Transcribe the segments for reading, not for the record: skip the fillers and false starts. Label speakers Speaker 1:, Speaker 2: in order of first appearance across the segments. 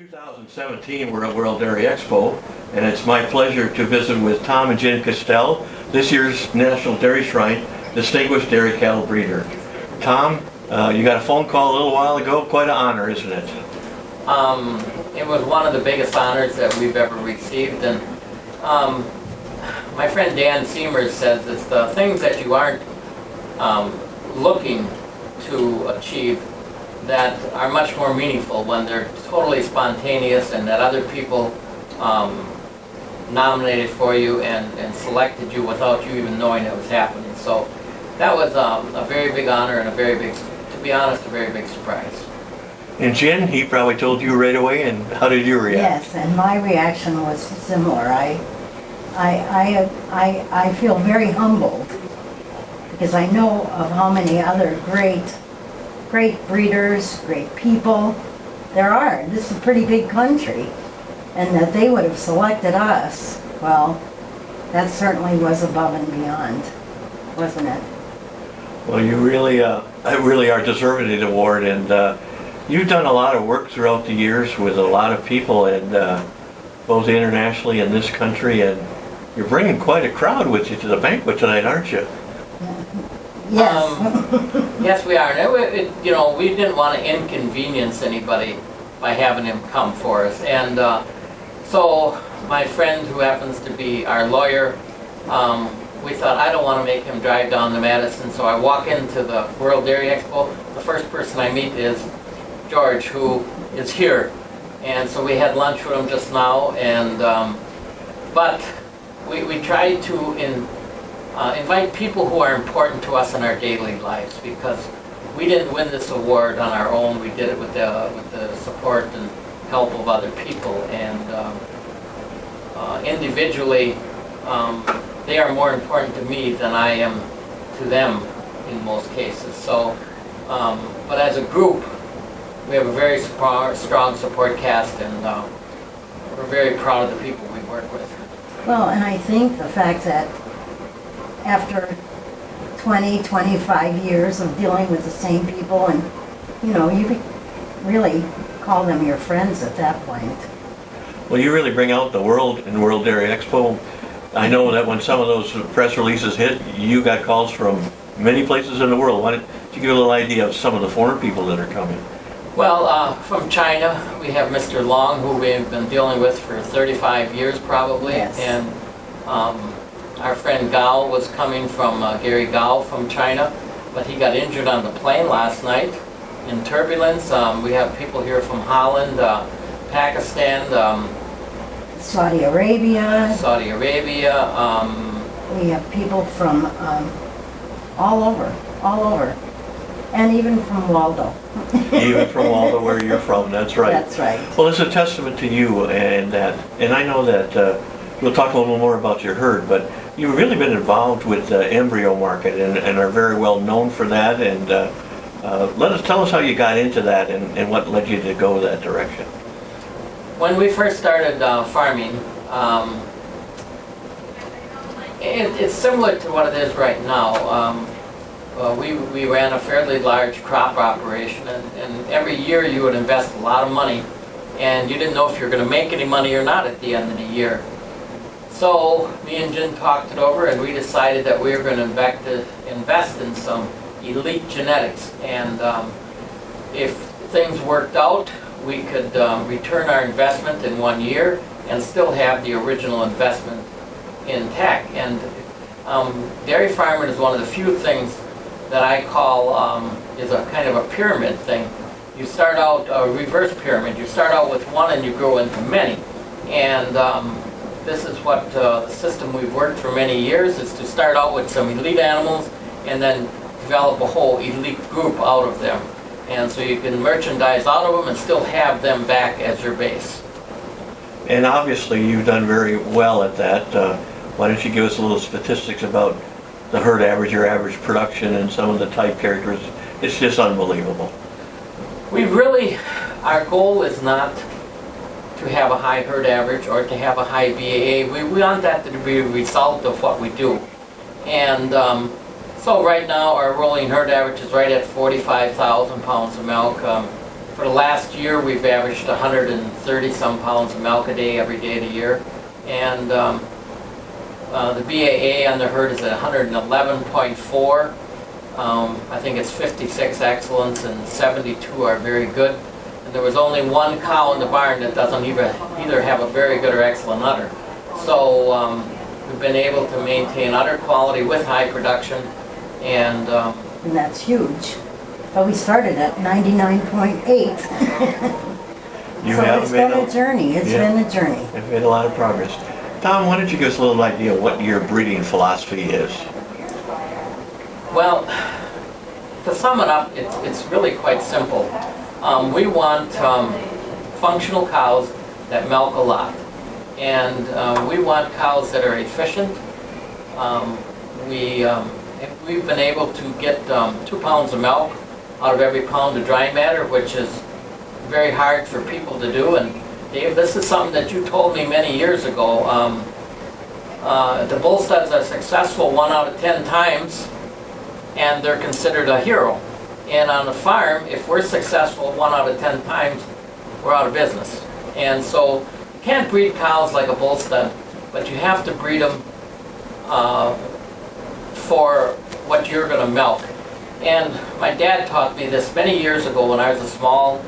Speaker 1: 2017, we're at World Dairy Expo, and it's my pleasure to visit with Tom and Jen Kestell, this year's National Dairy Shrine Distinguished Dairy Cattle Breeder. Tom, you got a phone call a little while ago. Quite an honor, isn't it?
Speaker 2: It was one of the biggest honors that we've ever received, and my friend Dan Seamers says it's the things that you aren't looking to achieve that are much more meaningful when they're totally spontaneous and that other people nominated for you and selected you without you even knowing it was happening. So that was a very big honor and a very big, to be honest, a very big surprise.
Speaker 1: And Jen, he probably told you right away, and how did you react?
Speaker 3: Yes, and my reaction was similar. I feel very humbled because I know of how many other great breeders, great people there are. This is a pretty big country, and that they would have selected us, well, that certainly was above and beyond, wasn't it?
Speaker 1: Well, you really are deserving of the award, and you've done a lot of work throughout the years with a lot of people, and both internationally and this country, and you're bringing quite a crowd with you to the banquet tonight, aren't you?
Speaker 3: Yes.
Speaker 2: Yes, we are. And you know, we didn't want to inconvenience anybody by having him come for us. And so my friend, who happens to be our lawyer, we thought, I don't want to make him drive down to Madison. So I walk into the World Dairy Expo. The first person I meet is George, who is here. And so we had lunch with him just now. And but we tried to invite people who are important to us in our daily lives, because we didn't win this award on our own. We did it with the support and help of other people, and individually they are more important to me than I am to them in most cases. So, but as a group, we have a very strong support cast, and we're very proud of the people we work with.
Speaker 3: Well, and I think the fact that after 20, 25 years of dealing with the same people, and you know, you really call them your friends at that point.
Speaker 1: Well, you really bring out the world in World Dairy Expo. I know that when some of those press releases hit, you got calls from many places in the world. Why don't you give a little idea of some of the foreign people that are coming?
Speaker 2: Well, from China, we have Mr. Long, who we've been dealing with for 35 years probably.
Speaker 3: Yes.
Speaker 2: And our friend Gao was coming from, Gary Gao from China, but he got injured on the plane last night in turbulence. We have people here from Holland, Pakistan,
Speaker 3: Saudi Arabia. We have people from all over, and even from Waldo.
Speaker 1: Even from Waldo, where you're from, that's right.
Speaker 3: That's right.
Speaker 1: Well, it's a testament to you, and I know that we'll talk a little more about your herd, but you've really been involved with the embryo market and are very well known for that. And tell us how you got into that and what led you to go that direction.
Speaker 2: When we first started farming, it's similar to what it is right now. We ran a fairly large crop operation, and every year you would invest a lot of money, and you didn't know if you were going to make any money or not at the end of the year. So me and Jen talked it over, and we decided that we were going to invest in some elite genetics, and if things worked out, we could return our investment in 1 year and still have the original investment intact. And dairy farming is one of the few things that I call is a kind of a pyramid thing. You start out a reverse pyramid. You start out with one and you grow into many. And this is what the system we've worked for many years, is to start out with some elite animals and then develop a whole elite group out of them. And so you can merchandise out of them and still have them back as your base.
Speaker 1: And obviously you've done very well at that. Why don't you give us a little statistics about the herd average, your average production, and some of the type characters? It's just unbelievable.
Speaker 2: Our goal is not to have a high herd average or to have a high BAA. We want that to be a result of what we do. And so right now our rolling herd average is right at 45,000 pounds of milk. For the last year, we've averaged 130 some pounds of milk a day, every day of the year. And the BAA on the herd is at 111.4. I think it's 56 excellence and 72 are very good. And there was only one cow in the barn that doesn't either have a very good or excellent udder. So we've been able to maintain udder quality with high production, and
Speaker 3: that's huge. But we started at 99.8.
Speaker 1: You
Speaker 3: So
Speaker 1: have
Speaker 3: it's
Speaker 1: made
Speaker 3: been a journey, it's
Speaker 1: Yeah.
Speaker 3: been a journey.
Speaker 1: You've made a lot of progress. Tom, why don't you give us a little idea of what your breeding philosophy is?
Speaker 2: well, to sum it up, it's really quite simple. We want functional cows that milk a lot. And we want cows that are efficient. We've been able to get 2 pounds of milk out of every pound of dry matter, which is very hard for people to do. And Dave, this is something that you told me many years ago. The bull studs are successful 1 out of 10 times, and they're considered a hero. And on the farm, if we're successful 1 out of 10 times, we're out of business. And so you can't breed cows like a bull stud, but you have to breed them for what you're going to milk. And my dad taught me this many years ago when I was a small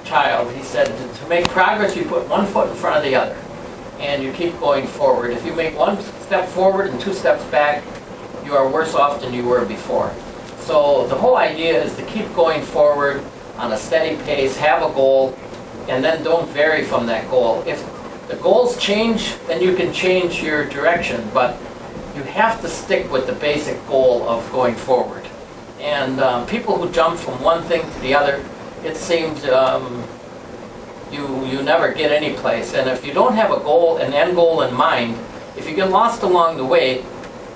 Speaker 2: child. He said, to make progress, you put 1 foot in front of the other, and you keep going forward. If you make 1 step forward and 2 steps back, you are worse off than you were before. So the whole idea is to keep going forward on a steady pace, have a goal, and then don't vary from that goal. If the goals change, then you can change your direction, but you have to stick with the basic goal of going forward. And people who jump from one thing to the other, it seems you never get any place. And if you don't have a goal, an end goal in mind, if you get lost along the way,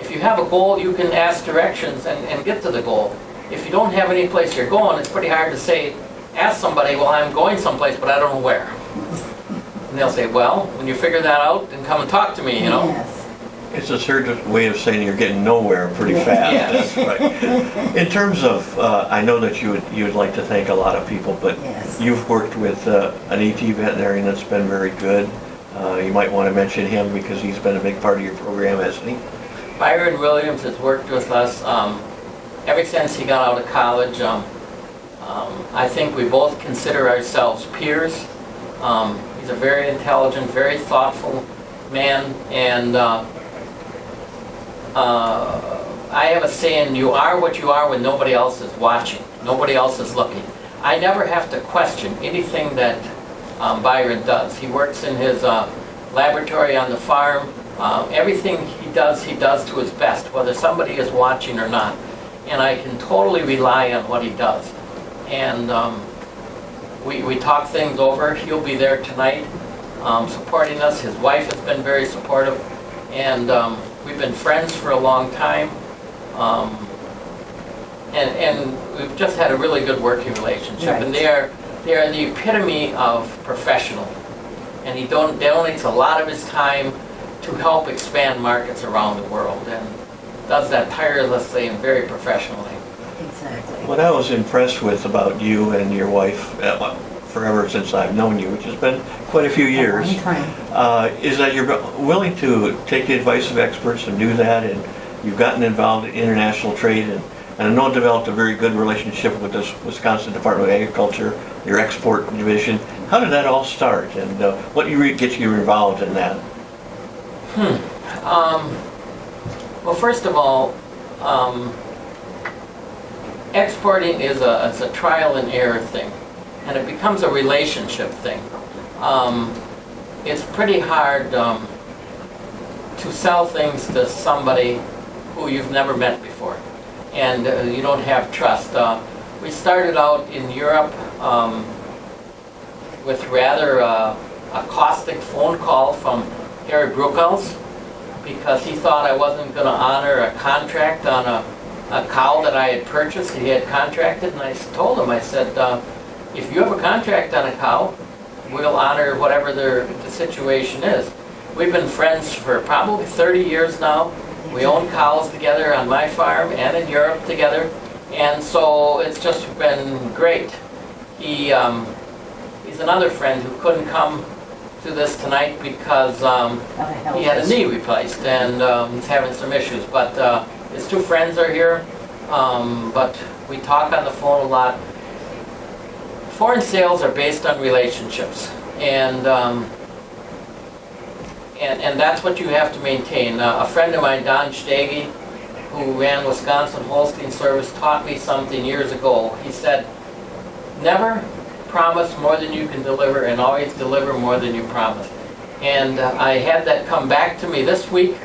Speaker 2: if you have a goal, you can ask directions and get to the goal. If you don't have any place you're going, it's pretty hard to ask somebody, well, I'm going someplace, but I don't know where. And they'll say, well, when you figure that out, then come and talk to me, you know.
Speaker 3: Yes.
Speaker 1: It's a certain way of saying you're getting nowhere pretty fast.
Speaker 2: Yeah.
Speaker 1: That's right. In terms of, I know that you would like to thank a lot of people, but
Speaker 3: Yes.
Speaker 1: you've worked with an ET veterinarian that's been very good. You might want to mention him because he's been a big part of your program, hasn't he?
Speaker 2: Byron Williams has worked with us ever since he got out of college. I think we both consider ourselves peers. He's a very intelligent, very thoughtful man, and I have a saying, you are what you are when nobody else is watching, nobody else is looking. I never have to question anything that Byron does. He works in his laboratory on the farm. Everything he does to his best, whether somebody is watching or not. And I can totally rely on what he does. And we talk things over. He'll be there tonight supporting us. His wife has been very supportive. And we've been friends for a long time. And we've just had a really good working relationship.
Speaker 3: Right.
Speaker 2: And they are the epitome of professional. And he donates a lot of his time to help expand markets around the world, and does that tirelessly and very professionally.
Speaker 3: Exactly.
Speaker 1: What I was impressed with about you and your wife, forever since I've known you, which has been quite a few years,
Speaker 3: A long time.
Speaker 1: is that you're willing to take the advice of experts and do that, and you've gotten involved in international trade, and I know developed a very good relationship with the Wisconsin Department of Agriculture, your export division. How did that all start, and what gets you involved in that?
Speaker 2: Well, first of all, exporting is a trial and error thing, and it becomes a relationship thing. It's pretty hard to sell things to somebody who you've never met before, and you don't have trust. We started out in Europe with rather a caustic phone call from Harry Bruckels, because he thought I wasn't going to honor a contract on a cow that I had purchased. He had contracted, and I told him, I said, if you have a contract on a cow, we'll honor whatever the situation is. We've been friends for probably 30 years now. We own cows together on my farm and in Europe together, and so it's just been great. He he's another friend who couldn't come to this tonight because he had a knee replaced and he's having some issues. But his two friends are here, but we talk on the phone a lot. Foreign sales are based on relationships, and that's what you have to maintain. A friend of mine, Don Stege, who ran Wisconsin Holstein Service, taught me something years ago. He said, never promise more than you can deliver, and always deliver more than you promise. And I had that come back to me this week.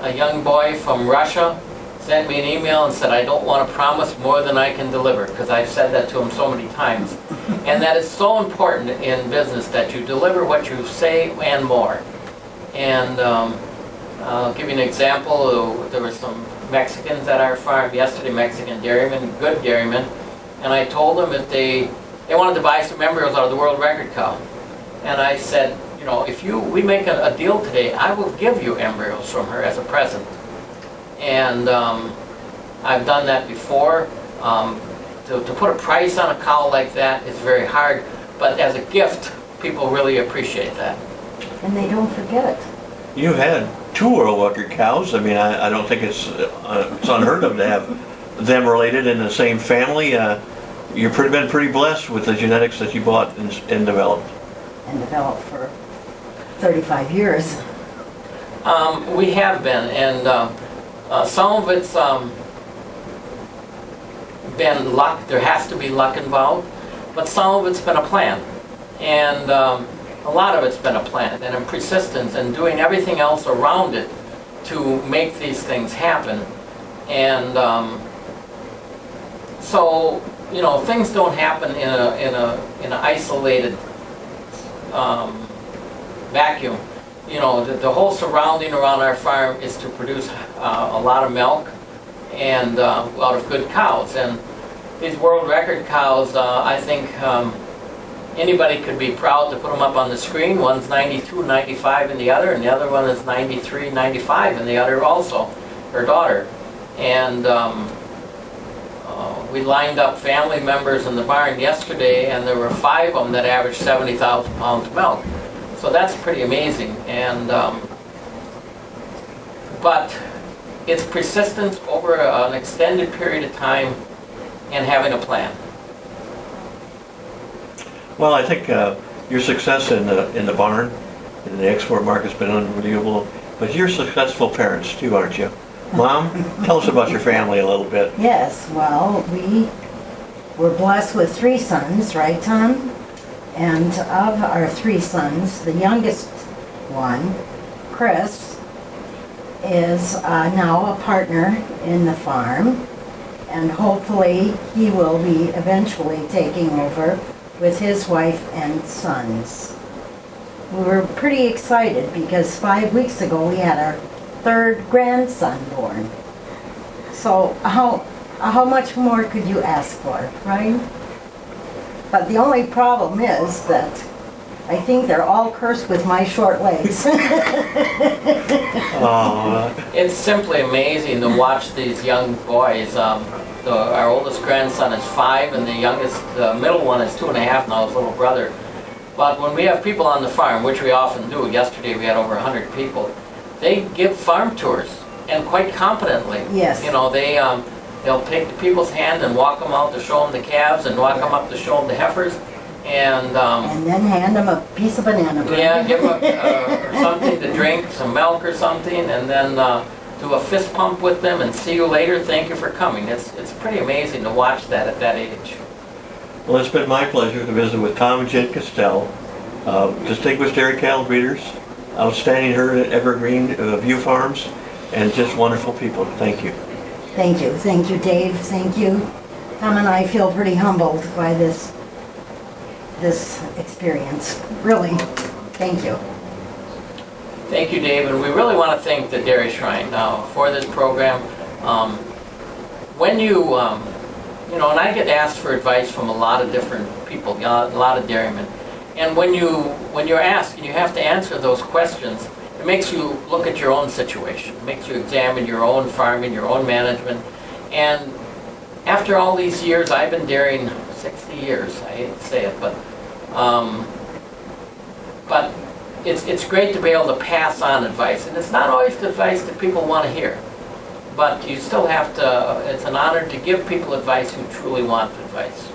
Speaker 2: A young boy from Russia sent me an email and said, I don't want to promise more than I can deliver, because I've said that to him so many times. And that is so important in business, that you deliver what you say and more. And I'll give you an example. There were some Mexicans at our farm yesterday, Mexican dairymen, good dairymen, and I told them if they wanted to buy some embryos out of the world record cow. And I said, you know, if we make a deal today, I will give you embryos from her as a present. And I've done that before. To put a price on a cow like that is very hard, but as a gift, people really appreciate that.
Speaker 3: And they don't forget it.
Speaker 1: You had 2 world record cows. I mean, I don't think it's unheard of to have them related in the same family. You've been pretty blessed with the genetics that you bought and developed.
Speaker 3: And developed for 35 years.
Speaker 2: We have been, and some of it's been luck. There has to be luck involved, but some of it's been a plan, and a lot of it's been a plan, and persistence, and doing everything else around it to make these things happen. And so, you know, things don't happen in an isolated vacuum. You know, the whole surrounding around our farm is to produce a lot of milk and out of good cows. And these world record cows, I think anybody could be proud to put them up on the screen. One's 92, 95 in the other, and the other one is 93, 95 in the other also, her daughter. And we lined up family members in the barn yesterday, and there were 5 of them that averaged 70,000 pounds of milk. So that's pretty amazing. And but it's persistence over an extended period of time and having a plan.
Speaker 1: Well, I think your success in the barn, in the export market's been unbelievable. But you're successful parents too, aren't you? Mom, tell us about your family a little bit.
Speaker 3: Yes, well, we were blessed with 3 sons, right, Tom? And of our 3 sons, the youngest one, Chris, is now a partner in the farm, and hopefully he will be eventually taking over with his wife and sons. We were pretty excited because 5 weeks ago we had our 3rd grandson born. So how much more could you ask for, right? But the only problem is that I think they're all cursed with my short legs.
Speaker 2: It's simply amazing to watch these young boys. Our oldest grandson is 5, and the middle one is 2.5 now, his little brother. But when we have people on the farm, which we often do, yesterday we had over 100 people, they give farm tours, and quite competently.
Speaker 3: Yes.
Speaker 2: You know, they'll take the people's hand and walk them out to show them the calves, and walk them up to show them the heifers, and
Speaker 3: then hand them a piece of banana bread.
Speaker 2: yeah, give them something to drink, some milk or something, and then do a fist pump with them and see you later, thank you for coming. It's pretty amazing to watch that at that age.
Speaker 1: Well, it's been my pleasure to visit with Tom and Jen Kestell, distinguished dairy cattle breeders, outstanding herd at Evergreen View Farms, and just wonderful people. Thank you.
Speaker 3: Thank you, Dave, thank you. Tom and I feel pretty humbled by this experience, really. Thank you.
Speaker 2: Thank you, Dave, and we really want to thank the Dairy Shrine for this program. When you know, and I get asked for advice from a lot of different people, a lot of dairymen, and when you're asked and you have to answer those questions, it makes you look at your own situation. It makes you examine your own farming, your own management. And after all these years, I've been dairying 60 years, I hate to say it, but But it's great to be able to pass on advice, and it's not always the advice that people want to hear. But you still have to, it's an honor to give people advice who truly want advice.